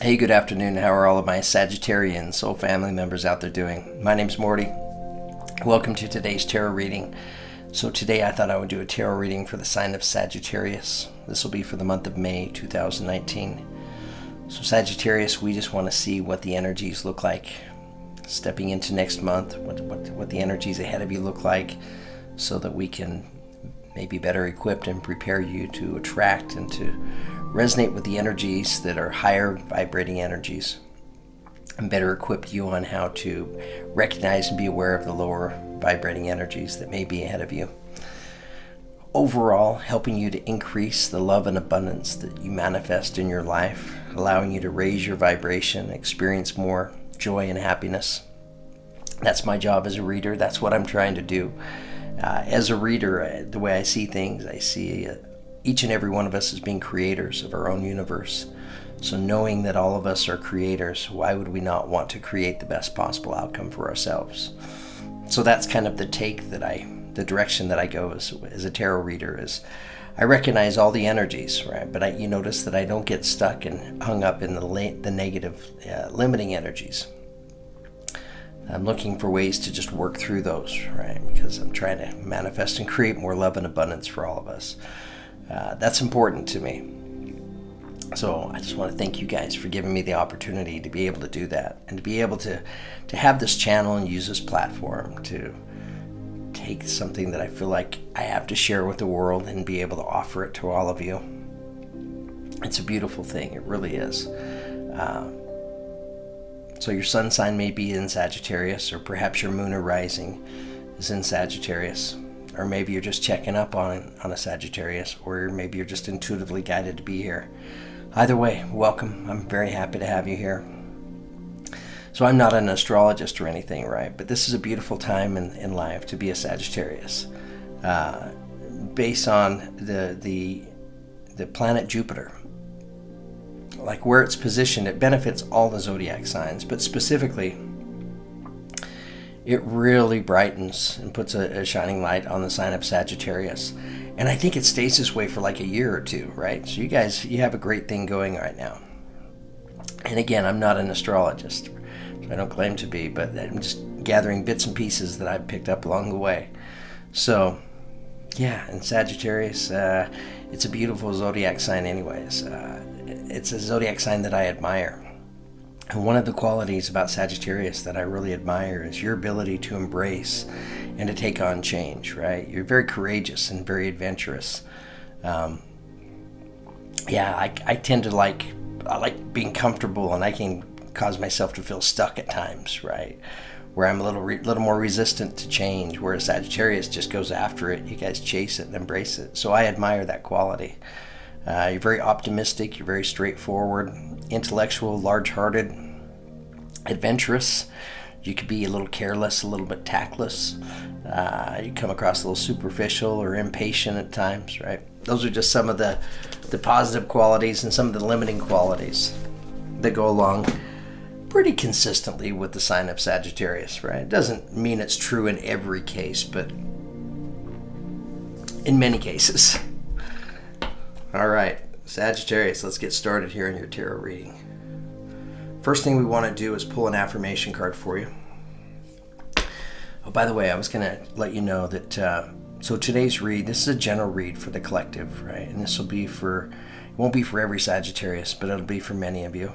Hey, good afternoon. How are all of my Sagittarian soul family members out there doing? My name's Morty. Welcome to today's tarot reading. So today I thought I would do a tarot reading for the sign of Sagittarius. This will be for the month of May 2019. So Sagittarius, we just want to see what the energies look like stepping into next month, what the energies ahead of you look like, so that we can maybe better equipped and prepare you to attract and to resonate with the energies that are higher vibrating energies, and better equip you on how to recognize and be aware of the lower vibrating energies that may be ahead of you. Overall, helping you to increase the love and abundance that you manifest in your life, allowing you to raise your vibration, experience more joy and happiness. That's my job as a reader. That's what I'm trying to do. As a reader, the way I see things, I see each and every one of us as being creators of our own universe. So knowing that all of us are creators, why would we not want to create the best possible outcome for ourselves? So that's kind of the the direction that I go as a tarot reader. Is I recognize all the energies, right? But you notice that I don't get stuck and hung up in the negative, limiting energies. I'm looking for ways to just work through those, right? Because I'm trying to manifest and create more love and abundance for all of us. That's important to me. So I just want to thank you guys for giving me the opportunity to be able to do that, and to be able to have this channel and use this platform to take something that I feel like I have to share with the world and be able to offer it to all of you. It's a beautiful thing. It really is. So your sun sign may be in Sagittarius, or perhaps your moon or rising is in Sagittarius, or maybe you're just checking up on a Sagittarius, or maybe you're just intuitively guided to be here. Either way, welcome. I'm very happy to have you here. So I'm not an astrologist or anything, right? But this is a beautiful time in life to be a Sagittarius. Based on the planet Jupiter, like where it's positioned, it benefits all the zodiac signs, but specifically it really brightens and puts a shining light on the sign of Sagittarius. And I think it stays this way for like a year or two, right? So you guys, you have a great thing going right now. And again, I'm not an astrologist, so I don't claim to be, but I'm just gathering bits and pieces that I've picked up along the way. So yeah, and Sagittarius, it's a beautiful zodiac sign anyways. It's a zodiac sign that I admire. And one of the qualities about Sagittarius that I really admire is your ability to embrace and to take on change, right? You're very courageous and very adventurous. Yeah, I tend to I like being comfortable, and I can cause myself to feel stuck at times, right? Where I'm a little more resistant to change, whereas Sagittarius just goes after it. You guys chase it and embrace it. So I admire that quality. You're very optimistic, you're very straightforward, intellectual, large-hearted, adventurous. You could be a little careless, a little bit tactless. You come across a little superficial or impatient at times, right? Those are just some of the positive qualities and some of the limiting qualities that go along pretty consistently with the sign of Sagittarius, right? It doesn't mean it's true in every case, but in many cases. All right, Sagittarius, let's get started here in your tarot reading. First thing we want to do is pull an affirmation card for you. Oh, by the way, I was going to let you know that, so today's read, this is a general read for the collective, right? And this will be it won't be for every Sagittarius, but it'll be for many of you.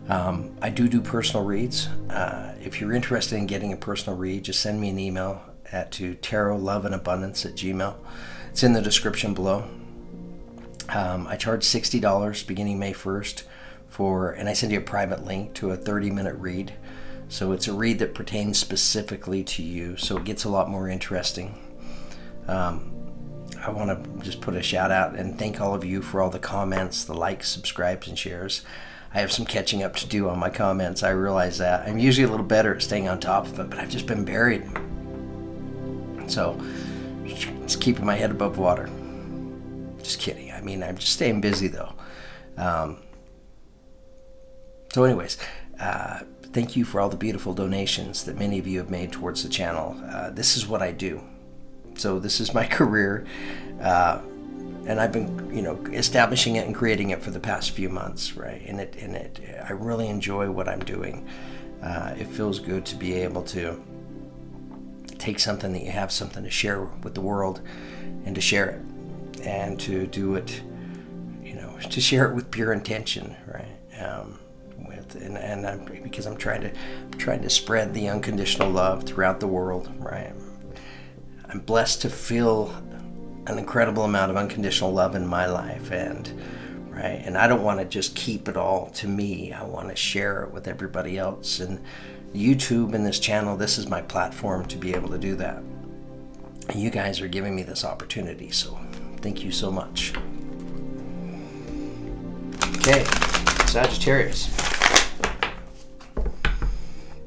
I do personal reads. If you're interested in getting a personal read, just send me an email to tarotloveandabundance@gmail.com. It's in the description below. I charge $60 beginning May 1st and I send you a private link to a 30-minute read. So it's a read that pertains specifically to you, so it gets a lot more interesting. I want to just put a shout out and thank all of you for all the comments, the likes, subscribes, and shares. I have some catching up to do on my comments. I realize that. I'm usually a little better at staying on top of it, but I've just been buried. So just keeping my head above water. Just kidding. I mean, I'm just staying busy though. So anyways, thank you for all the beautiful donations that many of you have made towards the channel. This is what I do. So this is my career. and I've been, you know, establishing it and creating it for the past few months, right? And I really enjoy what I'm doing. It feels good to be able to take something that you have something to share with the world, and to share it, and to do it, you know, to share it with pure intention, right? Because I'm trying to spread the unconditional love throughout the world, right? I'm blessed to feel an incredible amount of unconditional love in my life, and I don't want to just keep it all to me. I want to share it with everybody else. And YouTube and this channel, this is my platform to be able to do that. And you guys are giving me this opportunity, so thank you so much. Okay, Sagittarius.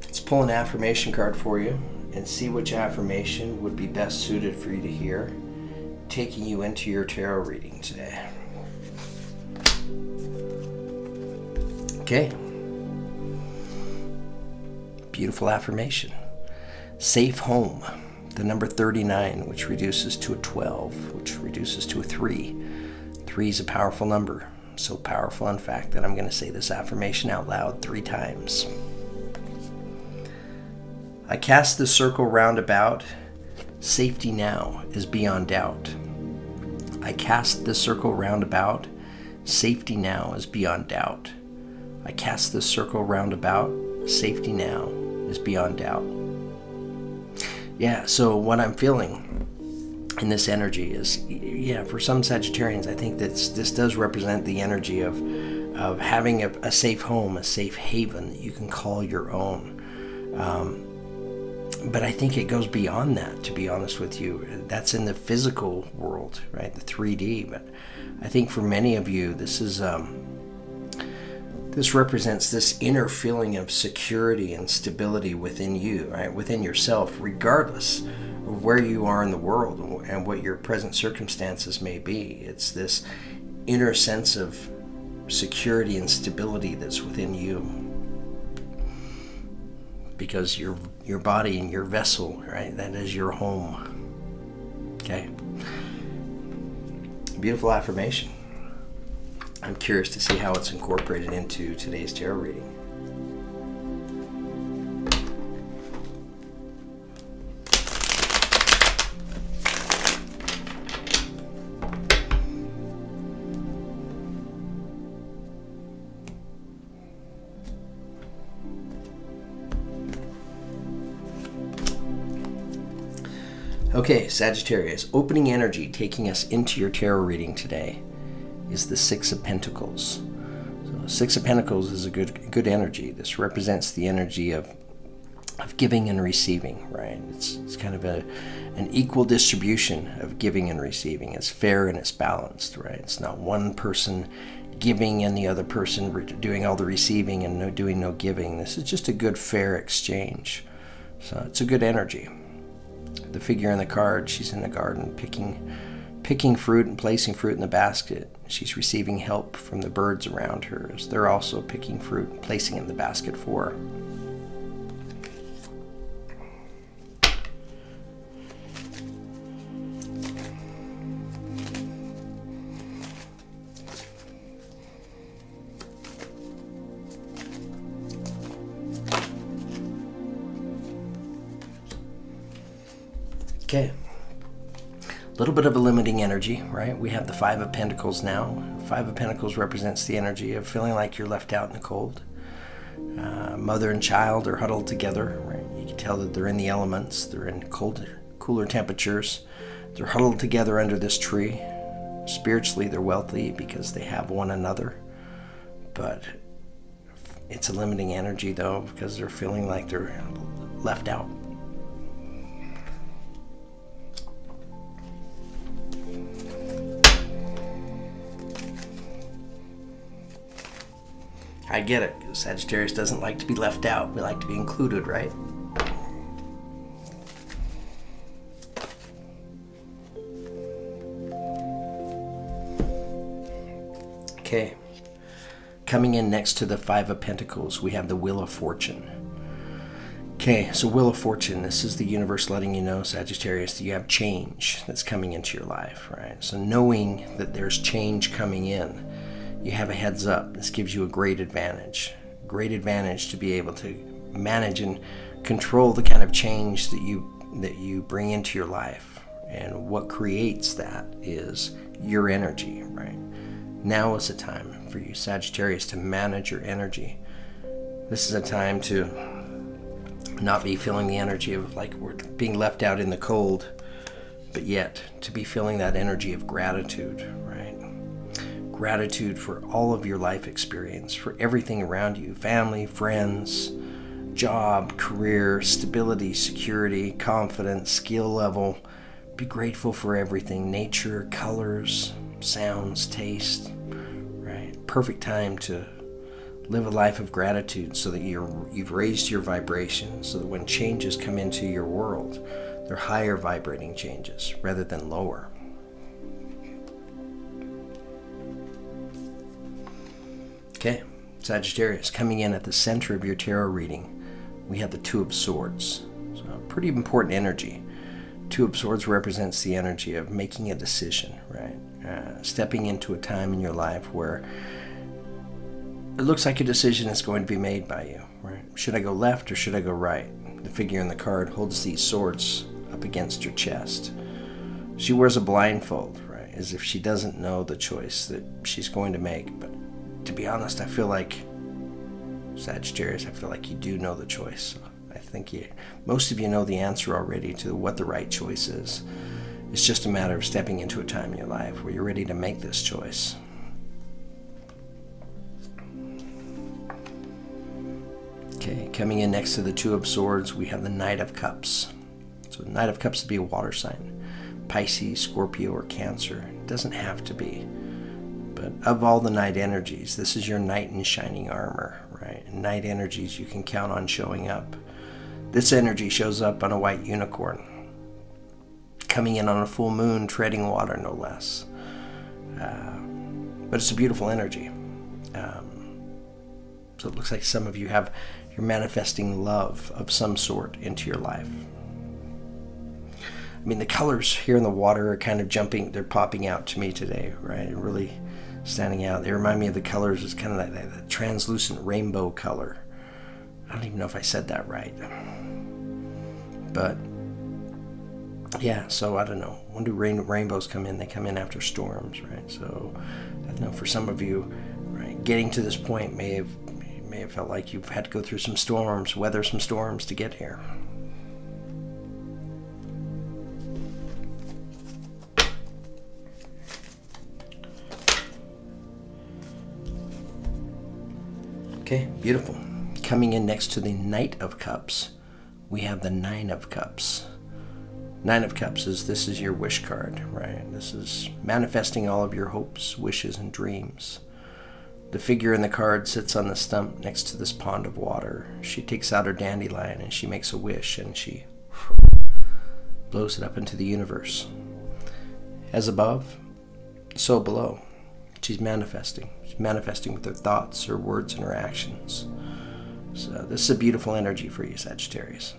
Let's pull an affirmation card for you and see which affirmation would be best suited for you to hear, taking you into your tarot reading today. Okay. Beautiful affirmation. Safe home. The number 39, which reduces to a 12, which reduces to a 3. 3 is a powerful number. So powerful, in fact, that I'm going to say this affirmation out loud 3 times. I cast the circle round about. Safety now is beyond doubt. I cast the circle round about. Safety now is beyond doubt. I cast the circle round about. Safety now is beyond doubt. Yeah, so what I'm feeling in this energy is, yeah, for some Sagittarians, I think that this does represent the energy of having a safe home, a safe haven that you can call your own. But I think it goes beyond that, to be honest with you. That's in the physical world, right? The 3D. But I think for many of you, this is this represents this inner feeling of security and stability within you, right? Within yourself, regardless of where you are in the world and what your present circumstances may be. It's this inner sense of security and stability that's within you. Because your body and your vessel, right? That is your home. Okay. Beautiful affirmation. I'm curious to see how it's incorporated into today's tarot reading. Okay, Sagittarius, opening energy taking us into your tarot reading today is the 6 of Pentacles. So 6 of Pentacles is a good energy. This represents the energy of giving and receiving, right? It's kind of an equal distribution of giving and receiving. It's fair and it's balanced, right? It's not one person giving and the other person doing all the receiving and doing no giving. This is just a good, fair exchange. So it's a good energy. The figure in the card, she's in the garden picking fruit and placing fruit in the basket. She's receiving help from the birds around her as they're also picking fruit and placing it in the basket for her. Okay, a little bit of a limiting energy, right? We have the 5 of Pentacles now. 5 of Pentacles represents the energy of feeling like you're left out in the cold. Mother and child are huddled together, right? You can tell that they're in the elements. They're in cooler temperatures. They're huddled together under this tree. Spiritually, they're wealthy because they have one another. But it's a limiting energy, though, because they're feeling like they're left out. I get it. Sagittarius doesn't like to be left out. We like to be included, right? Okay. Coming in next to the 5 of Pentacles, we have the Wheel of Fortune. Okay, so Wheel of Fortune. This is the universe letting you know, Sagittarius, that you have change that's coming into your life, right? So knowing that there's change coming in, you have a heads up. This gives you a great advantage. Great advantage to be able to manage and control the kind of change that you bring into your life. And what creates that is your energy, right? Now is the time for you, Sagittarius, to manage your energy. This is a time to not be feeling the energy of like we're being left out in the cold, but yet to be feeling that energy of gratitude, right? Gratitude for all of your life experience, for everything around you, family, friends, job, career, stability, security, confidence, skill level. Be grateful for everything, nature, colors, sounds, taste, right? Perfect time to live a life of gratitude so that you've raised your vibration, so that when changes come into your world, they're higher vibrating changes rather than lower. Okay, Sagittarius, coming in at the center of your tarot reading, we have the Two of Swords. So a pretty important energy. Two of Swords represents the energy of making a decision, right? Stepping into a time in your life where it looks like a decision is going to be made by you, right? Should I go left or should I go right? The figure in the card holds these swords up against her chest. She wears a blindfold, right? As if she doesn't know the choice that she's going to make. But to be honest, I feel like, Sagittarius, I feel like you do know the choice. I think most of you know the answer already to what the right choice is. It's just a matter of stepping into a time in your life where you're ready to make this choice. Okay, coming in next to the Two of Swords, we have the Knight of Cups. So the Knight of Cups would be a water sign. Pisces, Scorpio, or Cancer. It doesn't have to be. But of all the night energies, this is your knight in shining armor, right? And night energies you can count on showing up. This energy shows up on a white unicorn. Coming in on a full moon, treading water, no less. But it's a beautiful energy. So it looks like some of you you're manifesting love of some sort into your life. I mean, the colors here in the water are kind of jumping, they're popping out to me today, right? Really standing out. They remind me of the colors, it's kind of that translucent rainbow color. I don't even know if I said that right. But yeah, so I don't know. When do rainbows come in? They come in after storms, right? So I don't know, for some of you, right, getting to this point may have felt like you've had to go through some storms, weather some storms to get here. Okay, beautiful. Coming in next to the Knight of Cups, we have the Nine of Cups. Nine of Cups this is your wish card, right? This is manifesting all of your hopes, wishes, and dreams. The figure in the card sits on the stump next to this pond of water. She takes out her dandelion and she makes a wish and she blows it up into the universe. As above, so below. She's manifesting. She's manifesting with her thoughts, her words, and her actions. So this is a beautiful energy for you, Sagittarius.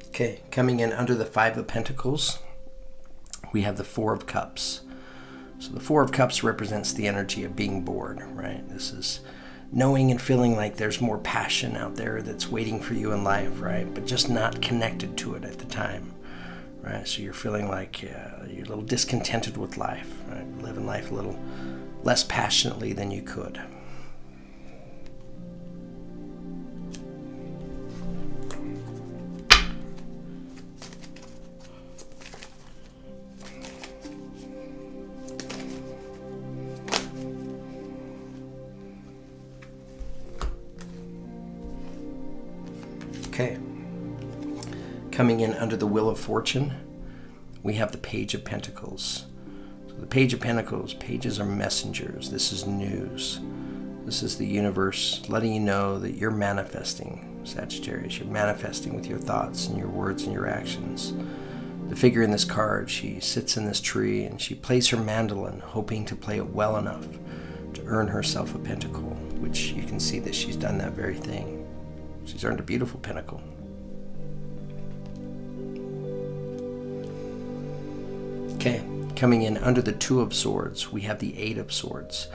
Okay, coming in under the Five of Pentacles, we have the Four of Cups. So the Four of Cups represents the energy of being bored, right? This is knowing and feeling like there's more passion out there that's waiting for you in life, right? But just not connected to it at the time, right? So you're feeling like you're a little discontented with life, right? Living life a little less passionately than you could. Okay, coming in under the Wheel of Fortune, we have the Page of Pentacles. So the Page of Pentacles, pages are messengers. This is news. This is the universe letting you know that you're manifesting Sagittarius. You're manifesting with your thoughts and your words and your actions. The figure in this card, she sits in this tree and she plays her mandolin, hoping to play it well enough to earn herself a pentacle, which you can see that she's done that very thing. She's earned a beautiful pentacle. Okay, coming in under the Two of Swords, we have the Eight of Swords.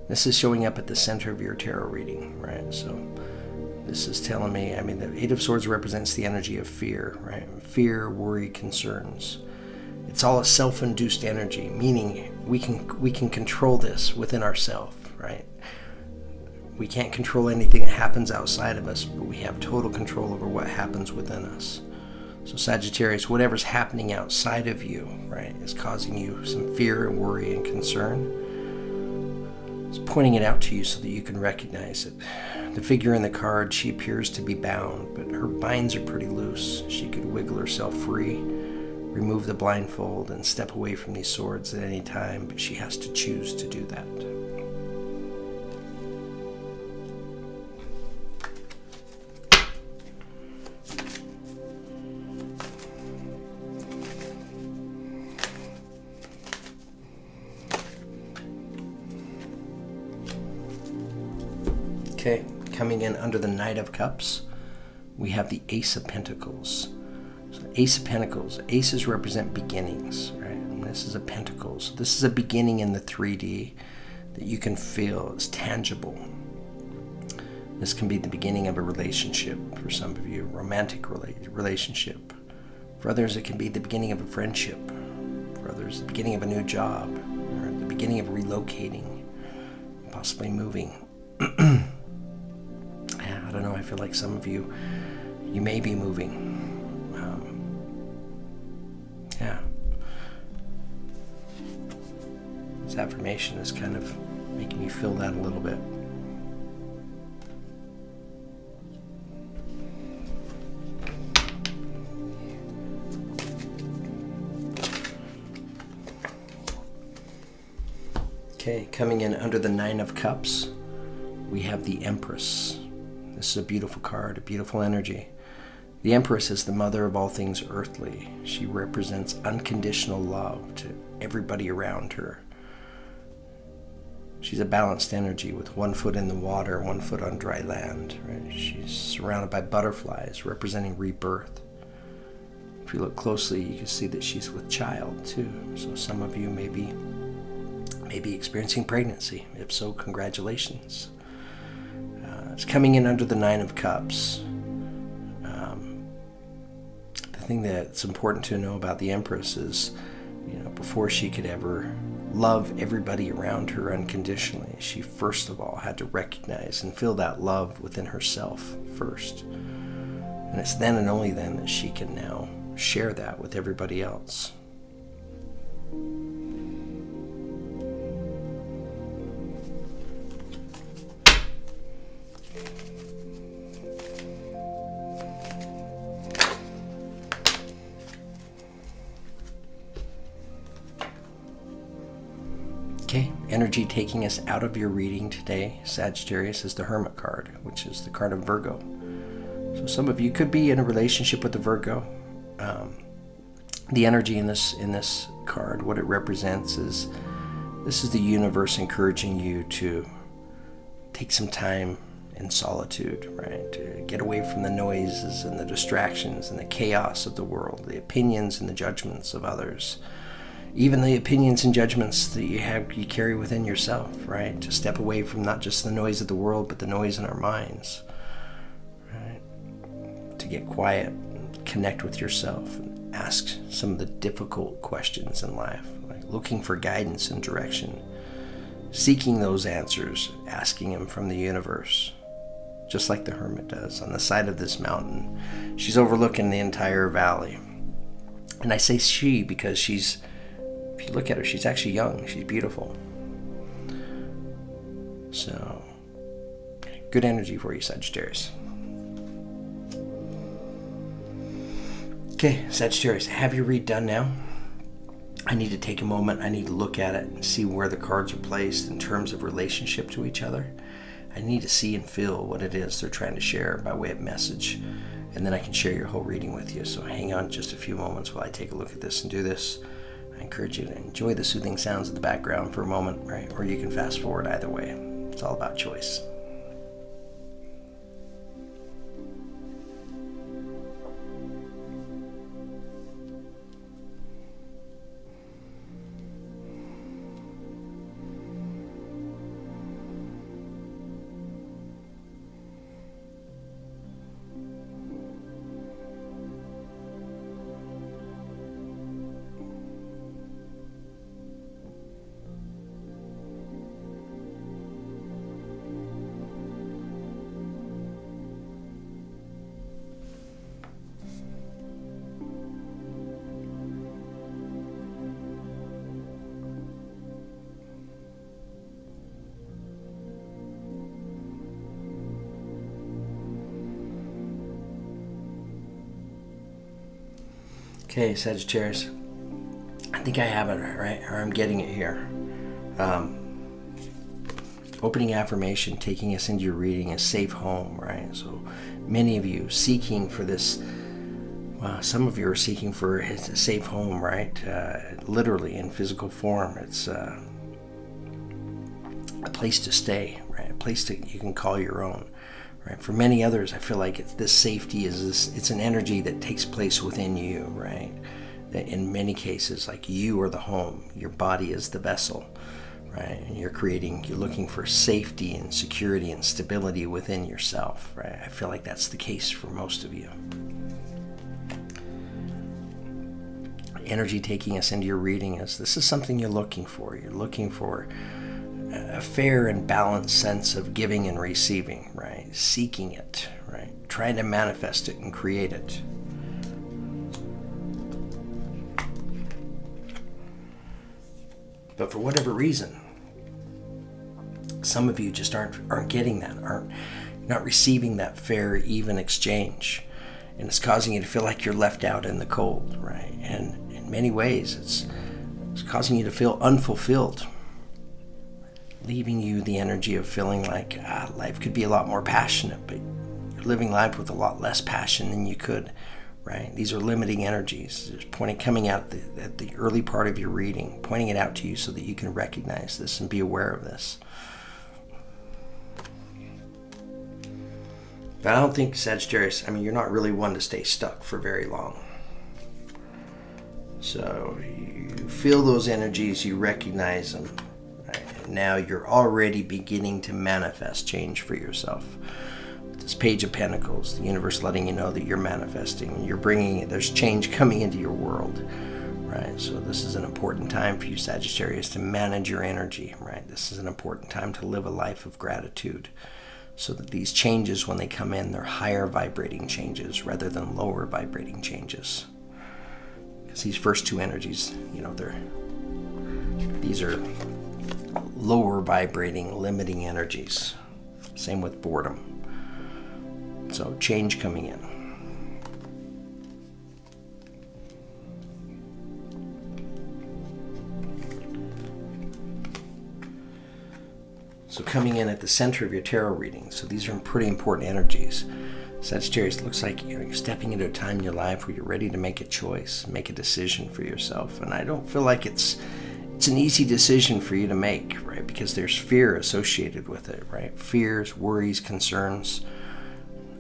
This is showing up at the center of your tarot reading, right? So this is telling me, I mean, the Eight of Swords represents the energy of fear, right? Fear, worry, concerns. It's all a self-induced energy, meaning we can control this within ourselves, right? We can't control anything that happens outside of us, but we have total control over what happens within us. So Sagittarius, whatever's happening outside of you, right, is causing you some fear and worry and concern. It's pointing it out to you so that you can recognize it. The figure in the card, she appears to be bound, but her binds are pretty loose. She could wiggle herself free, remove the blindfold, and step away from these swords at any time, but she has to choose to do that. Okay, coming in under the Knight of Cups, we have the Ace of Pentacles. So Ace of Pentacles, aces represent beginnings, right? And this is a pentacle. So this is a beginning in the 3D that you can feel is tangible. This can be the beginning of a relationship for some of you, romantic relationship. For others, it can be the beginning of a friendship. For others, the beginning of a new job, or the beginning of relocating, possibly moving. I don't know, I feel like some of you may be moving. Yeah. This affirmation is kind of making me feel that a little bit. Okay, coming in under the Nine of Cups, we have the Empress. This is a beautiful card, a beautiful energy. The Empress is the mother of all things earthly. She represents unconditional love to everybody around her. She's a balanced energy with one foot in the water, one foot on dry land. Right? She's surrounded by butterflies representing rebirth. If you look closely, you can see that she's with child too. So some of you may be experiencing pregnancy. If so, congratulations. It's coming in under the Nine of Cups. The thing that's important to know about the Empress is, before she could ever love everybody around her unconditionally, she first of all had to recognize and feel that love within herself first. And it's then and only then that she can now share that with everybody else. Okay, energy taking us out of your reading today, Sagittarius, is the Hermit Card, which is the card of Virgo. So some of you could be in a relationship with a Virgo. The energy in this card, what it represents is, this is the universe encouraging you to take some time in solitude, right? To get away from the noises and the distractions and the chaos of the world, the opinions and the judgments of others. Even the opinions and judgments that you carry within yourself, right? To step away from not just the noise of the world, but the noise in our minds, right? To get quiet, connect with yourself, and ask some of the difficult questions in life, like looking for guidance and direction, seeking those answers, asking them from the universe, just like the hermit does on the side of this mountain. She's overlooking the entire valley. And I say she because she's, if you look at her, she's actually young. She's beautiful. So, good energy for you, Sagittarius. Okay, Sagittarius, have your read done now. I need to take a moment. I need to look at it and see where the cards are placed in terms of relationship to each other. I need to see and feel what it is they're trying to share by way of message. And then I can share your whole reading with you. So hang on just a few moments while I take a look at this and do this. I encourage you to enjoy the soothing sounds of the background for a moment, right? Or you can fast forward either way. It's all about choice. Okay, Sagittarius, I think I have it, right? Or I'm getting it here. Opening affirmation, taking us into your reading, a safe home, right? So many of you seeking for this, well, some of you are seeking for a safe home, right? Literally in physical form. It's a place to stay, right? A place that you can call your own. Right. For many others, I feel like this safety is it's an energy that takes place within you, right? That in many cases, like you are the home, your body is the vessel, right? And you're looking for safety and security and stability within yourself, right? I feel like that's the case for most of you. Energy taking us into your reading is this is something you're looking for. You're looking for a fair and balanced sense of giving and receiving, right? Seeking it, right? Trying to manifest it and create it. But for whatever reason, some of you just aren't getting that, not receiving that fair, even exchange. And it's causing you to feel like you're left out in the cold, right? And in many ways, it's causing you to feel unfulfilled, leaving you the energy of feeling like life could be a lot more passionate, but you're living life with a lot less passion than you could, right? These are limiting energies. There's coming out at the early part of your reading, pointing it out to you so that you can recognize this and be aware of this. But I don't think, Sagittarius, I mean, you're not really one to stay stuck for very long. So you feel those energies, you recognize them. Now you're already beginning to manifest change for yourself. With this Page of Pentacles, the universe letting you know that you're manifesting. There's change coming into your world, right? So this is an important time for you, Sagittarius, to manage your energy, right? This is an important time to live a life of gratitude so that these changes, when they come in, they're higher vibrating changes rather than lower vibrating changes. Because these first two energies, these are lower vibrating, limiting energies. Same with boredom. So change coming in. So coming in at the center of your tarot reading. So these are pretty important energies. Sagittarius, it looks like you're stepping into a time in your life where you're ready to make a choice, make a decision for yourself. And I don't feel like it's an easy decision for you to make, right? Because there's fear associated with it, right? Fears, worries, concerns.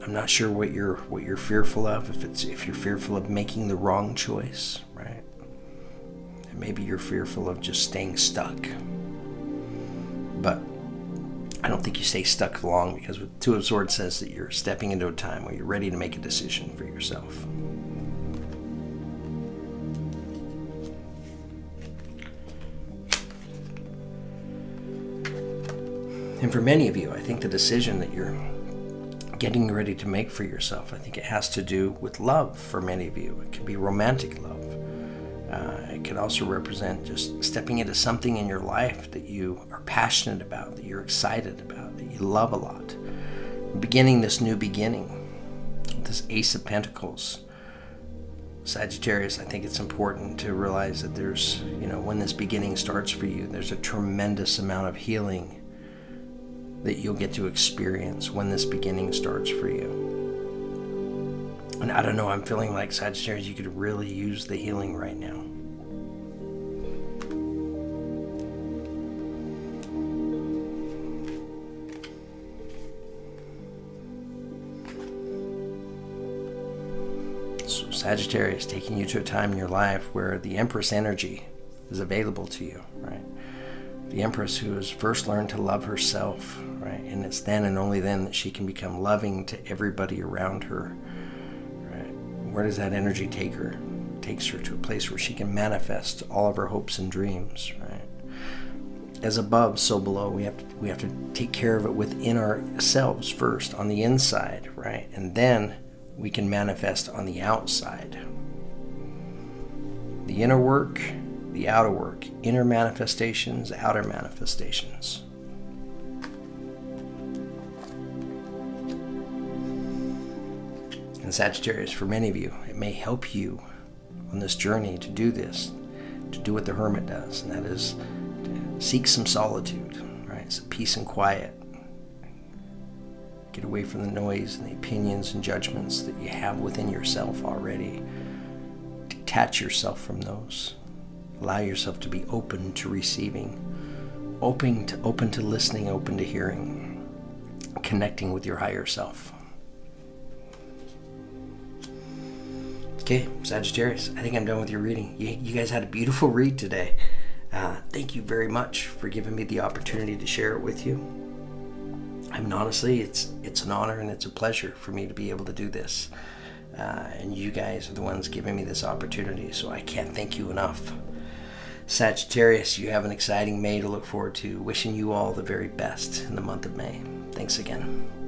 I'm not sure what you're fearful of. If you're fearful of making the wrong choice, right? And maybe you're fearful of just staying stuck. But I don't think you stay stuck long, because with Two of Swords says that you're stepping into a time where you're ready to make a decision for yourself. And for many of you, I think the decision that you're getting ready to make for yourself, I think it has to do with love for many of you. It can be romantic love. It can also represent just stepping into something in your life that you are passionate about, that you're excited about, that you love a lot. Beginning this new beginning, this Ace of Pentacles. Sagittarius, I think it's important to realize that there's, when this beginning starts for you, there's a tremendous amount of healing that you'll get to experience when this beginning starts for you. And I don't know, I'm feeling like, Sagittarius, you could really use the healing right now. So Sagittarius, taking you to a time in your life where the Empress energy is available to you, right? The Empress who has first learned to love herself, right? And it's then and only then that she can become loving to everybody around her, right? Where does that energy take her? It takes her to a place where she can manifest all of her hopes and dreams, right? As above, so below. We have to take care of it within ourselves first, on the inside, right? And then we can manifest on the outside. The inner work, the outer work, inner manifestations, outer manifestations. And Sagittarius, for many of you, it may help you on this journey to do this, to do what the Hermit does, and that is to seek some solitude, right? Some peace and quiet. Get away from the noise and the opinions and judgments that you have within yourself already. Detach yourself from those. Allow yourself to be open to receiving, open to listening, open to hearing, connecting with your higher self. Okay, Sagittarius, I think I'm done with your reading. You guys had a beautiful read today. Thank you very much for giving me the opportunity to share it with you. I mean, honestly, it's an honor and it's a pleasure for me to be able to do this. And you guys are the ones giving me this opportunity, so I can't thank you enough. Sagittarius, you have an exciting May to look forward to. Wishing you all the very best in the month of May. Thanks again.